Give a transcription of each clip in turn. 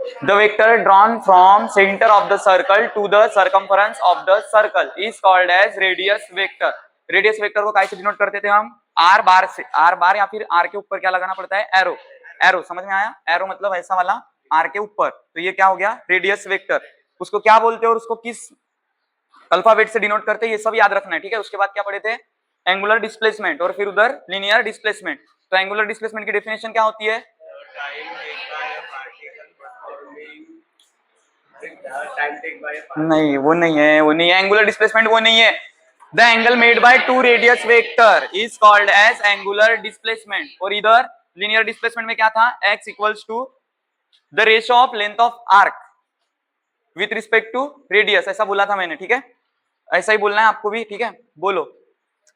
The vector drawn from center of the circle to the circumference of the circle is called as radius vector. Radius vector को कैसे denote करते थे हम? Are बार से, are बार या फिर आर के ऊपर क्या लगाना पड़ता है? एरो। एरो समझ में आया? एरो मतलब ऐसा वाला आर के ऊपर, तो ये क्या हो गया? Radius vector. उसको क्या बोलते हैं और उसको किस अल्फाबेट से डिनोट करते हैं, ये सब याद रखना है, ठीक है। उसके बाद क्या पढ़े थे? एंगुलर डिस्प्लेसमेंट और फिर उधर लीनियर डिस्प्लेसमेंट। तो एंगुलर डिस्प्लेसमेंट की डेफिनेशन क्या होती है? नहीं, वो नहीं है, वो नहीं है एंगुलर डिस्प्लेसमेंट, वो नहीं है। The angle made by two radius vector is called as angular displacement. और इधर लीनियर डिस्प्लेसमेंट में क्या था? x equals to the ratio of length of arc with respect to radius, ऐसा बोला था मैंने, ठीक है। ऐसा ही बोलना है आपको भी, ठीक है। बोलो,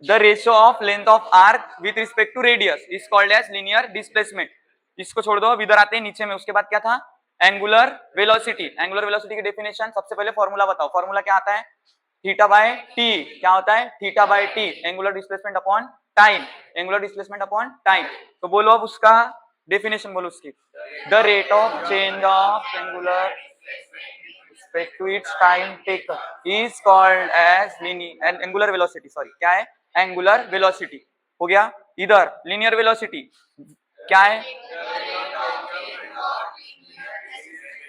the ratio of length of arc with respect to radius is called as linear displacement. इसको छोड़ दो, अब इधर आते हैं नीचे में। उसके बाद क्या था? Angular velocity. एंगुलर वेलोसिटी की डेफिनेशन, सबसे पहले फॉर्मूला बताओ। फॉर्मूला क्या आता है? Theta by T. क्या होता है? Theta by T, angular displacement upon time. Angular displacement upon time. तो बोलो अब उसका डेफिनेशन बोलो उसकी। The rate of change of angular respect to its time taken is called as linear angular velocity, sorry क्या है? angular velocity हो गया। इधर linear velocity क्या है?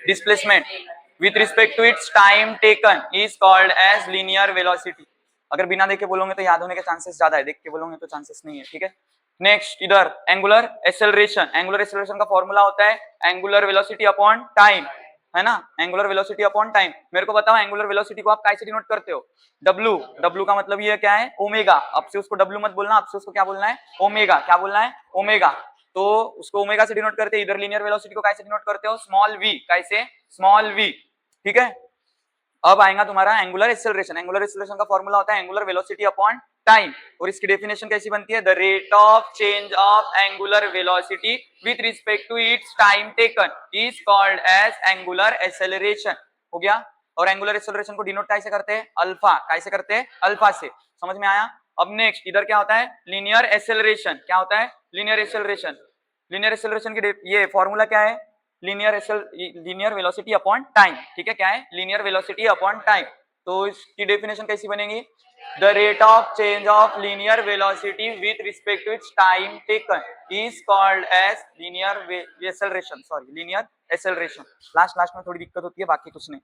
displacement with respect to its time taken is called as linear velocity। अगर बिना देखे बोलोगे तो याद होने के चांसेस ज्यादा है, देख के बोलोगे तो चांसेस नहीं है, ठीक है। नेक्स्ट इधर एंगुलर एक्सेलरेशन। एंगुलर एक्सेलरेशन का फॉर्मूला होता है एंगुलर वेलोसिटी अपॉन टाइम, है ना। Angular velocity upon time. मेरे को बताओ एंगुलर वेलोसिटी को आप कैसे डिनोट करते हो? W। W का मतलब ये क्या है? ओमेगा। अब से उसको W मत बोलना, अब से उसको क्या बोलना है? ओमेगा। क्या बोलना है? ओमेगा। तो उसको ओमेगा से डिनोट करते हैं। इधर लीनियर वेलोसिटी को कैसे डिनोट करते हो? Small v। कैसे? स्मॉल v, ठीक है। अब आएगा तुम्हारा एंगुलर एक्सेलरेशन। एंगुलर एक्सेलरेशन का फॉर्मूला होता है एंगुलर वेलोसिटी अपॉन टाइम। और इसकी डेफिनेशन कैसी बनती है? The rate of change of angular velocity with respect to its time taken is called as angular acceleration. हो गया। और एंगुलर एक्सेलरेशन को डिनोट कैसे करते हैं? अल्फा। कैसे करते हैं? अल्फा से। समझ में आया? अब नेक्स्ट इधर क्या होता है? Linear acceleration. क्या होता है? Linear acceleration. लीनियर एक्सेलरेशन की ये फॉर्मूला क्या है? लीनियर वेलोसिटी अपॉन टाइम, ठीक है। क्या है? Linear velocity upon time. तो इसकी डेफिनेशन कैसी बनेगी? The rate of change of linear velocity with respect to its time taken is called as linear acceleration, sorry linear acceleration. Last में थोड़ी दिक्कत होती है, बाकी कुछ नहीं।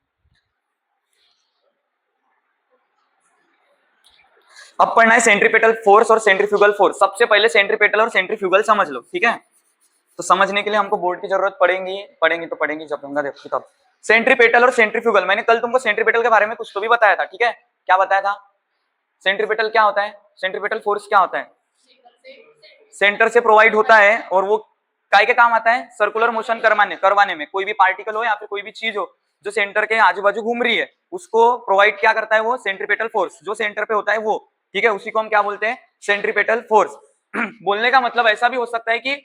अब पढ़ना है सेंट्रीपेटल फोर्स और सेंट्रीफ्यूगल फोर्स। सबसे पहले सेंट्रीपेटल और सेंट्रीफ्यूगल समझ लो, ठीक है। तो समझने के लिए हमको बोर्ड की जरूरत पड़ेगी जब होगा देखो तब। सेंट्रीपेटल और सेंट्रीफ्यूगल, मैंने कल तुमको सेंट्रीपेटल के बारे में कुछ तो भी बताया था, ठीक है। क्या बताया था? सेंट्रीपेटल क्या होता है? सेंट्रीपेटल फोर्स क्या होता है? सेंटर से प्रोवाइड होता है और वो काय के काम आता है? सर्कुलर मोशन करवाने में। कोई भी पार्टिकल हो या फिर कोई भी चीज हो जो सेंटर के आजू बाजू घूम रही है, उसको प्रोवाइड क्या करता है? वो सेंट्रीपेटल फोर्स, जो सेंटर पे होता है वो, ठीक है। उसी को हम क्या बोलते हैं? Centripetal force. बोलने का मतलब ऐसा भी हो सकता है कि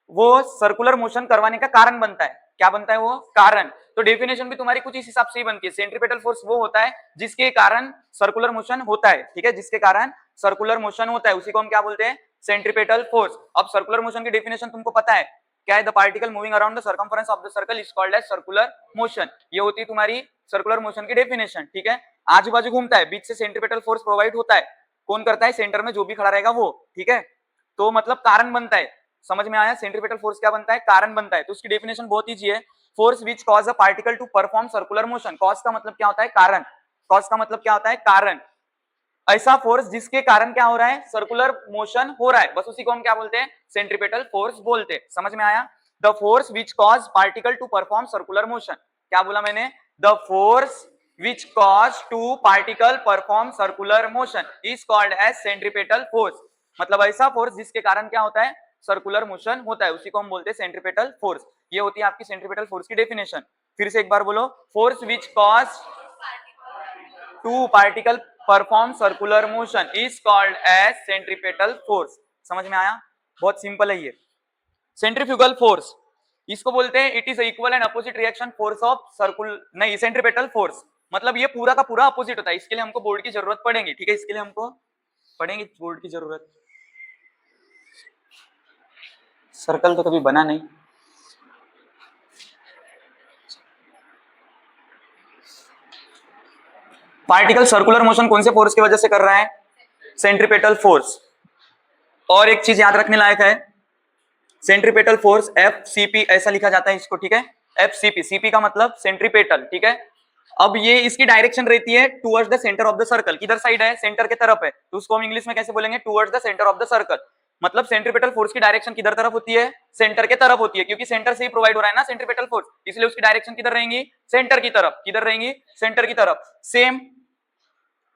वो सर्कुलर मोशन करवाने का कारण बनता है। क्या बनता है वो? कारण। तो डेफिनेशन भी तुम्हारी कुछ इस हिसाब से ही बनती है। सेंट्रीपेटल फोर्स वो होता है जिसके कारण सर्कुलर मोशन होता है, ठीक है। जिसके कारण सर्कुलर मोशन होता है उसी को हम क्या बोलते हैं? Centripetal force. अब सर्कुलर मोशन की डेफिनेशन तुमको पता है क्या है? The particle moving around the circumference of the circle is called as circular motion. ये होती है तुम्हारी सर्कुलर मोशन की डेफिनेशन, ठीक है। आजू बाजू घूमता है, बीच से सेंट्रीपेटल फोर्स प्रोवाइड होता है। कौन करता है? सेंटर में जो भी खड़ा रहेगा वो, ठीक है। तो मतलब कारण बनता है। समझ में आया? सेंट्रीपेटल फोर्स क्या बनता है? कारण बनता है। तो उसकी डेफिनेशन बहुत ईजी है। Force which cause a particle to perform circular motion. Cause का मतलब क्या होता है? कारण। कॉज का मतलब क्या होता है? कारण। ऐसा फोर्स जिसके कारण क्या हो रहा है? सर्कुलर मोशन हो रहा है, बस उसी को हम क्या बोलते हैं? सेंट्रीपेटल फोर्स बोलते हैं। समझ में आया? The force which cause particle to perform circular motion. क्या बोला मैंने? The force which cause to particle perform circular motion is called as centripetal force. मतलब ऐसा फोर्स जिसके कारण क्या होता है? सर्कुलर मोशन होता है, उसी को हम बोलते हैं सेंट्रीपेटल फोर्स। ये होती है आपकी सेंट्रीपेटल फोर्स की डेफिनेशन। फिर से एक बार बोलो, force which cause to particle perform circular motion is called as centripetal force. समझ में आया? बहुत सिंपल है ये। सेंट्रीफ्यूगल फोर्स इसको बोलते हैं it is equal and opposite reaction force of circle नहीं सेंट्रीपेटल फोर्स। मतलब ये पूरा का पूरा अपोजिट होता है। इसके लिए हमको बोर्ड की जरूरत पड़ेगी, ठीक है। इसके लिए हमको पड़ेगी बोर्ड की जरूरत। सर्कल तो कभी बना नहीं। पार्टिकल सर्कुलर मोशन कौन से फोर्स की वजह से कर रहा है? Centripetal force. और एक चीज याद रखने लायक है, सेंट्रीपेटल फोर्स FCP ऐसा लिखा जाता है इसको, ठीक है? FCP, CP का मतलब सेंट्रीपेटल, ठीक है? अब ये इसकी डायरेक्शन रहती है towards the centre of the circle. किधर साइड है? सेंटर के तरफ है, तो उसको हम इंग्लिश में कैसे बोलेंगे? Towards the centre of the circle. मतलब सेंट्रीपेटल फोर्स की डायरेक्शन किधर तरफ होती है? सेंटर के तरफ होती है, क्योंकि सेंटर से ही प्रोवाइड हो रहा है ना सेंट्रीपेटल फोर्स, इसलिए उसकी डायरेक्शन किधर रहेंगी? सेंटर की तरफ। किधर रहेंगी? सेंटर की तरफ। सेम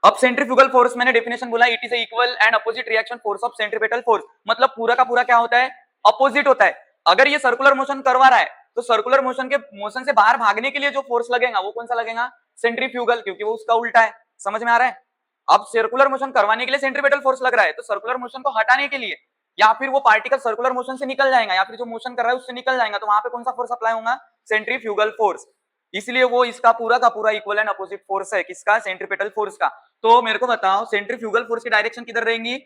अब सेंट्रीफ्यूगल फोर्स मैंने डेफिनेशन बोला, it is equal and opposite reaction force of centripetal force. मतलब पूरा का पूरा क्या होता है? अपोजिट होता है। अगर ये सर्कुलर मोशन करवा रहा है तो सर्कुलर मोशन से बाहर भागने के लिए जो फोर्स लगेगा वो कौन सा लगेगा? सेंट्रीफ्यूगल, क्योंकि वो उसका उल्टा है। समझ में आ रहा है? अब सर्कुलर मोशन करवाने के लिए सेंट्रीपेटल फोर्स लग रहा है, तो सर्कुलर मोशन को हटाने के लिए या फिर वो पार्टिकल सर्कुलर मोशन से निकल जाएगा या फिर जो मोशन कर रहा है उससे निकल जाएगा, तो वहां पे कौन सा फोर्स अप्लाई होगा? Centrifugal force. इसलिए वो इसका पूरा का पूरा इक्वल एंड अपोजिट फोर्स है। किसका? सेंट्रीपेटल फोर्स का। तो मेरे को बताओ सेंट्रीफ्यूगल फोर्स की डायरेक्शन किधर रहेंगी?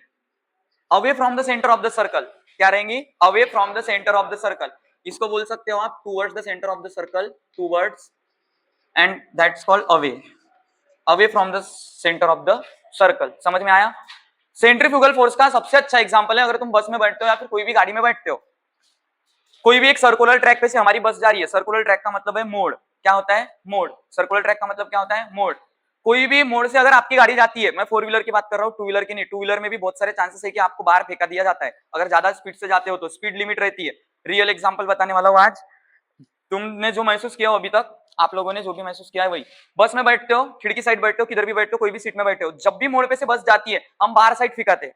Away from the centre of the circle. क्या रहेंगी? Away from the centre of the circle. इसको बोल सकते हो आप towards the centre of the circle, towards, and that's called away, away from the centre of the circle. समझ में आया? सेंट्रीफ्यूगल फोर्स का सबसे अच्छा एग्जांपल है, अगर तुम बस में बैठते हो या फिर कोई भी गाड़ी में बैठते हो, कोई भी एक सर्कुलर ट्रैक पे से हमारी बस जा रही है। सर्कुलर ट्रैक का मतलब है मोड़। क्या होता है? मोड़। सर्कुलर ट्रैक का मतलब क्या होता है? मोड़। कोई भी मोड़ से अगर आपकी गाड़ी जाती है, मैं 4 व्हीलर की बात कर रहा हूँ, 2 व्हीलर की नहीं, 2 व्हीलर में भी बहुत सारे चांसेस है कि आपको बाहर फेंका दिया जाता है अगर ज्यादा स्पीड से जाते हो तो। स्पीड लिमिट रहती है। रियल एग्जांपल बताने वाला हूँ आज। तुमने जो महसूस किया हो अभी तक, आप लोगों ने जो भी महसूस किया है वही। बस में बैठते हो, खिड़की साइड बैठते हो, किधर भी बैठते हो, कोई भी सीट में बैठे हो, जब भी मोड़ पे से बस जाती है हम बाहर साइड फेंकाते,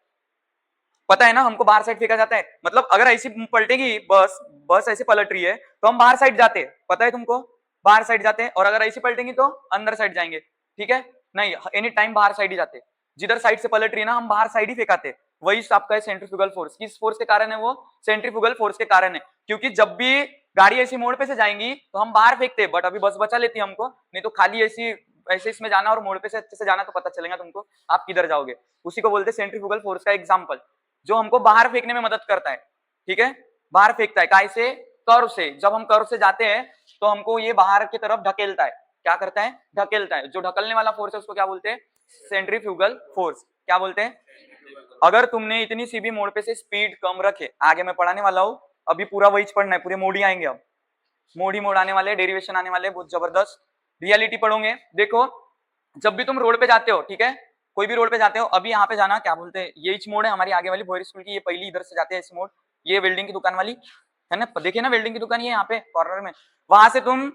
पता है ना? हमको बाहर साइड फेंका जाता है। मतलब अगर ऐसी पलटेगी बस ऐसे पलट रही है तो हम बाहर साइड जाते, पता है तुमको? बाहर साइड जाते हैं। और अगर ऐसी पलटेंगी तो अंदर साइड जाएंगे, ठीक है? नहीं, एनी टाइम बाहर साइड ही जाते। जिधर साइड से पलट रही है ना, हम बाहर साइड ही फेंकाते। वही आपका है सेंट्रीफ्यूगल फोर्स। किस फोर्स के कारण है वो? सेंट्रीफ्यूगल फोर्स के कारण है। क्योंकि जब भी गाड़ी ऐसी मोड़ पे से जाएंगी तो हम बाहर फेंकते, बट अभी बस बचा लेती है हमको। नहीं तो खाली ऐसी ऐसे इसमें जाना और मोड़ पे से अच्छे से जाना तो पता चलेगा तुमको आप किधर जाओगे। उसी को बोलते हैं सेंट्रीफ्यूगल फोर्स का एग्जाम्पल, जो हमको बाहर फेंकने में मदद करता है, ठीक है? बाहर फेंकता है। काय से? कर्व से। जब हम कर्व से जाते हैं तो हमको ये बाहर की तरफ ढकेलता है। क्या करता है? ढकेलता है। जो ढकलने वाला फोर्स है उसको क्या बोलते हैं? Centrifugal force. क्या बोलते हैं? अगर तुमने इतनी सी भी मोड़ पे से स्पीड कम रखे, आगे मैं पढ़ाने वाला हूँ, अभी पूरा वही पढ़ना है, पूरे मोड़ ही आएंगे। अब मोड़ आने वाले, डेरिवेशन आने वाले, बहुत जबरदस्त रियलिटी पढ़ोगे। देखो, जब भी तुम रोड पे जाते हो, ठीक है, कोई भी रोड पे जाते हो, अभी यहाँ पे जाना, क्या बोलते हैं, ये मोड़ है हमारी आगे वाली भोयर स्कूल की, ये पहली इधर से जाते हैं इस मोड़, ये वेल्डिंग की दुकान वाली है ना, देखिए ना वेल्डिंग की दुकान, ये यहाँ पे कॉर्नर में, वहां से तुम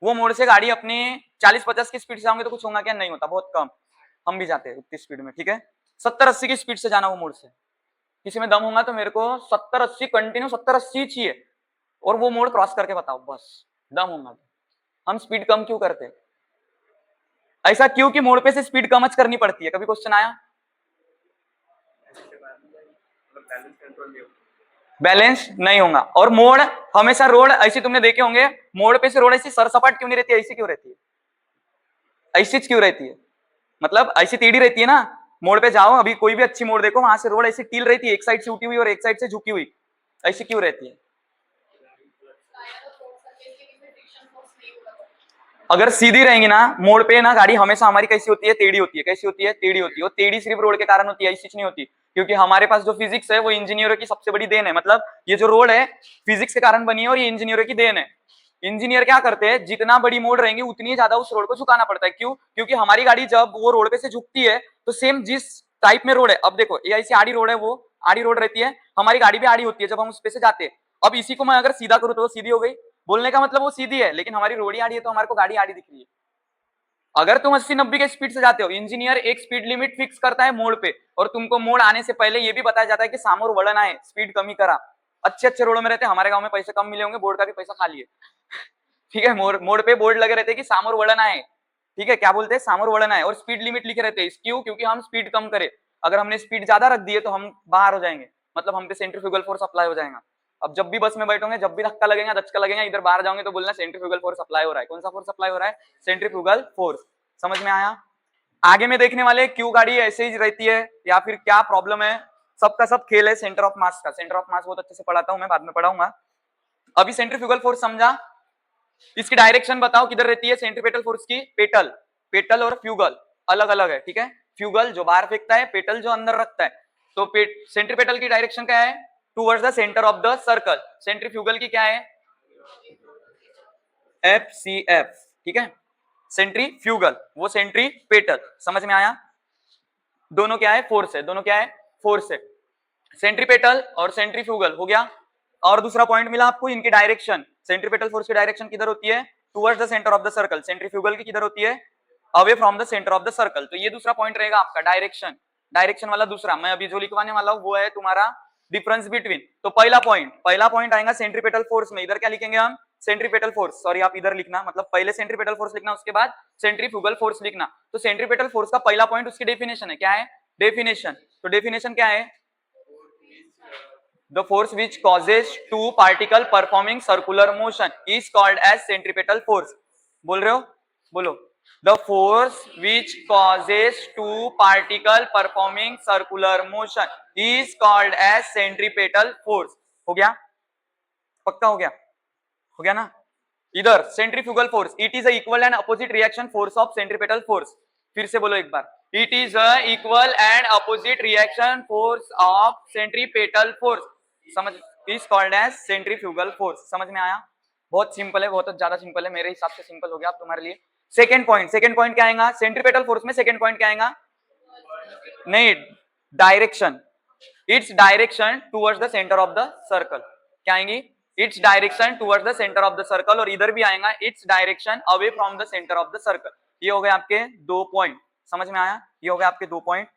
वो मोड़ से गाड़ी अपनी 40-50 की स्पीड से जाओगे तो कुछ होगा क्या? नहीं होता, बहुत कम। हम भी जाते हैं उतनी स्पीड में, ठीक है? 70-80 की स्पीड से जाना वो मोड़ से। किसी में दम होगा तो मेरे को 70-80 कंटिन्यू 70-80 चाहिए, और वो मोड़ क्रॉस करके बताओ, बस दम होगा। हम स्पीड कम क्यों करते? ऐसा क्यों कि मोड़ पे से स्पीड कम करनी पड़ती है? कभी क्वेश्चन आया? बैलेंस नहीं होगा। और मोड़ हमेशा, रोड ऐसी तुमने देखे होंगे, मोड़ पे से रोड ऐसी सरसपाट क्यों नहीं रहती है? ऐसी क्यों रहती है? ऐसी क्यों रहती है? मतलब ऐसी टेढ़ी रहती है ना। मोड़ पे जाओ, अभी कोई भी अच्छी मोड़ देखो, वहां से रोड ऐसी टील रहती है, एक साइड से उठी हुई और एक साइड से झुकी हुई। ऐसी क्यों रहती है? अगर सीधी रहेंगी ना मोड़ पे ना, गाड़ी हमेशा हमारी कैसी होती है? टेढ़ी होती है। कैसी होती है? टेढ़ी होती है। और टेढ़ी सिर्फ रोड के कारण होती है, ऐसी नहीं होती। क्योंकि हमारे पास जो फिजिक्स है वो इंजीनियरों की सबसे बड़ी देन है। मतलब ये जो रोड है फिजिक्स के कारण बनी है और ये इंजीनियरों की देन है। इंजीनियर क्या करते हैं, जितना बड़ी मोड़ रहेंगी उतनी ज्यादा उस रोड को झुकाना पड़ता है। क्यों? क्योंकि हमारी गाड़ी जब वो रोड पे से झुकती है तो सेम जिस टाइप में रोड है, अब देखो ये ऐसी आड़ी रोड है, वो आड़ी रोड रहती है, हमारी गाड़ी भी आड़ी होती है जब हम उस पे से जाते हैं। अब इसी को मैं अगर सीधा करूँ तो वो सीधी हो गई, बोलने का मतलब वो सीधी है, लेकिन हमारी रोड ही आड़ी है तो हमारे को गाड़ी आड़ी दिख रही है। अगर तुम 80-90 के स्पीड से जाते हो, इंजीनियर एक स्पीड लिमिट फिक्स करता है मोड़ पे, और तुमको मोड़ आने से पहले ये भी बताया जाता है कि सामोर वलन आए, स्पीड कमी करा। अच्छे अच्छे रोडों में रहते हैं, हमारे गांव में पैसे कम मिले होंगे, बोर्ड का भी पैसा खा लिए ठीक है? मोड़ पे बोर्ड लगे रहते हैं कि सामोर वलन आए, ठीक है? क्या बोलते हैं? सामोर वलन आए, और स्पीड लिमिट लिखे रहते हैं। क्यों? क्योंकि हम स्पीड कम करें। अगर हमने स्पीड ज्यादा रख दी है तो हम बाहर हो जाएंगे, मतलब हम पे सेंट्रीफ्यूगल फोर्स अप्लाई हो जाएगा। अब जब भी बस में बैठोगे, जब भी धक्का लगेगा, दचका लगेगा, इधर बाहर जाओगे तो बोलना सेंट्रीफ्यूगल फोर्स अप्लाई हो रहा है। कौन सा फोर्स अप्लाई हो रहा है? Centrifugal force. समझ में आया? आगे में देखने वाले क्यों गाड़ी ऐसे ही रहती है या फिर क्या प्रॉब्लम है, सबका सब खेल है सेंटर ऑफ मास का। सेंटर ऑफ मास बहुत अच्छे से पढ़ाता हूं मैं, बाद में पढ़ाऊंगा। अभी सेंट्रीफ्यूगल फोर्स समझा, इसकी डायरेक्शन बताओ किधर रहती है सेंट्रीपेटल फोर्स की? पेटल, पेटल और फ्यूगल। अलग अलग है, ठीक है। फ्यूगल जो बाहर फेंकता है, पेटल जो अंदर रखता है। तो सेंट्रीपेटल की डायरेक्शन क्या है? Towards the centre of the circle. Centrifugal की क्या है? FCF, ठीक है। सेंट्रीफ्यूगल, वो सेंट्रीपेटल। समझ में आया? दोनों क्या है? फोर्स है। दोनों क्या है? फोर्स है। सेंट्रीपेटल और सेंट्रीफ्यूगल हो गया। और दूसरा पॉइंट मिला आपको, इनकी डायरेक्शन। सेंट्रीपेटल फोर्स की डायरेक्शन किधर होती है? Towards the centre of the circle. Centrifugal की किधर होती है? Away from the centre of the circle. तो ये दूसरा पॉइंट रहेगा आपका, डायरेक्शन। डायरेक्शन वाला दूसरा मैं अभी जो लिखवाने वाला हूं वो है तुम्हारा डिफरेंस बिटवीन। तो पहला पॉइंट आएगा सेंट्रीपेटल फोर्स में। इधर क्या लिखेंगे हम? Centripetal force. सॉरी, आप इधर लिखना, मतलब पहले सेंट्रीपेटल फोर्स लिखना, उसके बाद सेंट्रीफ्यूगल फोर्स लिखना। तो सेंट्रीपेटल फोर्स का पहला पॉइंट, उसकी डेफिनेशन है। क्या है डेफिनेशन? तो डेफिनेशन क्या है? The force which causes two particle performing circular motion is called as centripetal force. बोल रहे हो? बोलो। The force which causes two particle performing circular motion is called as centripetal force. हो गया? पक्का हो गया? हो गया ना? इधर centrifugal force, it is equal and opposite reaction force of centripetal force. फिर से बोलो एक बार, it is equal and opposite reaction force of centripetal force. समझ, is called as centrifugal force. समझ में आया? बहुत सिंपल है, बहुत ज्यादा सिंपल है, मेरे हिसाब से सिंपल हो गया आप तुम्हारे लिए। सेकंड पॉइंट क्या आएगा सेंट्रीपेटल फोर्स में? सेकंड पॉइंट क्या आएगा? नहीं, direction. Its direction towards the centre of the circle. क्या आएंगी? Its direction towards the centre of the circle. और इधर भी आएगा its direction away from the centre of the circle. ये हो गए आपके दो पॉइंट। समझ में आया? ये हो गए आपके दो पॉइंट।